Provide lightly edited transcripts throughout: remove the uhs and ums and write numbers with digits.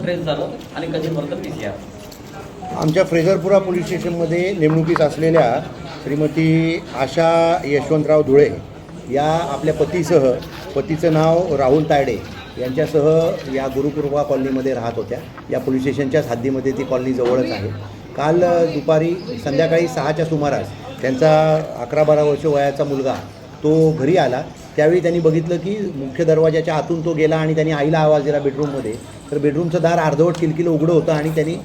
Trace झालं आणि कधीपर्यंत PCR? आमच्या फ्रेझरपुरा पोलीस स्टेशनमध्ये नेमणुकीस असलेल्या श्रीमती आशा यशवंतराव धुळे या आपल्या पतीसह, पतीचं नाव राहुल तायडे यांच्यासह या गुरुकृपा कॉलनीमध्ये राहत होत्या. या पोलीस स्टेशनच्याच हद्दीमध्ये ती कॉलनी जवळच आहे. काल दुपारी संध्याकाळी 6च्या सुमारास त्यांचा 11-12 वर्ष वयाचा मुलगा तो घरी आला. त्यावेळी त्यांनी बघितलं की मुख्य दरवाजाच्या आतून तो गेला आणि त्यांनी आईला आवाज दिला बेडरूममध्ये. तर बेडरूमचं दार अर्धवट किलकिलं उघडं होतं आणि त्यांनी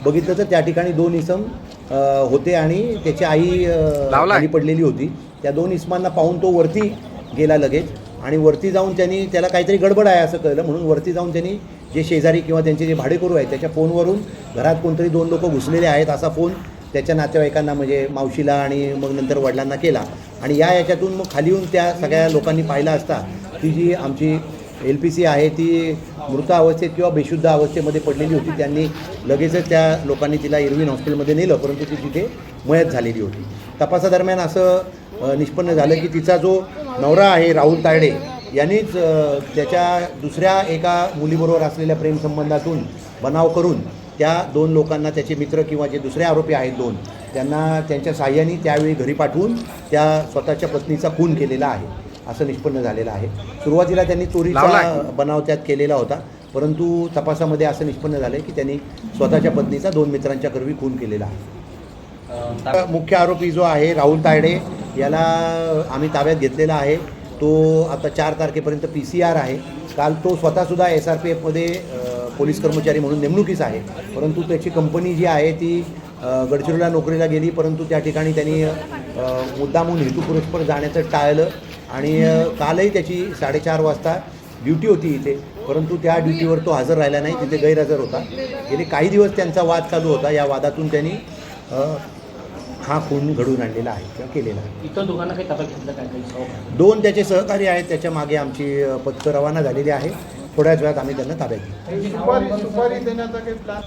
बघितलं तर त्या ठिकाणी 2 इसम होते आणि त्याची आई खाली पडलेली होती. त्या 2 इसमांना पाहून तो वरती गेला लगेच आणि वरती जाऊन त्यांनी त्याला काहीतरी गडबड आहे असं कळलं, म्हणून वरती जाऊन त्यांनी जे शेजारी किंवा त्यांचे जे भाडेकरू आहेत त्याच्या फोनवरून घरात कोणतरी 2 लोक घुसलेले आहेत असा फोन त्याच्या नातेवाईकांना म्हणजे मावशीला आणि मग नंतर वडिलांना केला. आणि याच्यातून मग खाली येऊन त्या सगळ्या लोकांनी पाहिलं असता ती जी आमची LPC आहे ती मृत अवस्थेत किंवा बेशुद्ध अवस्थेमध्ये पडलेली होती. त्यांनी लगेचच त्या लोकांनी तिला इरविन हॉस्पिटलमध्ये नेलं, परंतु ती तिथे मयत झालेली होती. तपासादरम्यान असं निष्पन्न झालं की तिचा जो नवरा आहे राहुल तायडे यांनीच त्याच्या दुसऱ्या एका मुलीबरोबर असलेल्या प्रेमसंबंधातून बनाव करून त्या 2 लोकांना त्याचे मित्र किंवा जे दुसरे आरोपी आहेत 2 त्यांना त्यांच्या साह्याने त्यावेळी घरी पाठवून त्या स्वतःच्या पत्नीचा खून केलेला आहे असं निष्पन्न झालेलं आहे. सुरुवातीला त्यांनी चोरीचा बनाव त्यात केलेला होता, परंतु तपासामध्ये असं निष्पन्न झालं की त्यांनी स्वतःच्या पत्नीचा 2 मित्रांच्या करवी खून केलेला आहे. मुख्य आरोपी जो आहे राहुल तायडे याला आम्ही ताब्यात घेतलेला आहे. तो आता 4 तारखेपर्यंत PCR आहे. काल तो स्वतःसुद्धा SRPFमध्ये पोलीस कर्मचारी म्हणून नेमणुकीस आहे, परंतु त्याची कंपनी जी आहे ती गडचिरोलीला नोकरीला गेली, परंतु त्या ठिकाणी त्यांनी मुद्दामून हेतुपुरस्पर जाण्याचं टाळलं आणि कालही त्याची 4:30 वाजता ड्युटी होती इथे, परंतु त्या ड्युटीवर तो हजर राहिला नाही, तिथे गैरहजर होता. गेले काही दिवस त्यांचा वाद चालू होता. या वादातून त्यांनी हा खून घडवून आणलेला आहे किंवा केलेला आहे. इतर दोघांना काही ताब्यात घेतलं काय? 2 त्याचे सहकारी आहेत. त्याच्या मागे आमची पथकं रवाना झालेली आहे. थोड्याच वेळात आम्ही त्यांना ताब्यात घेऊ. सुपारी देण्याचा काही प्लॅन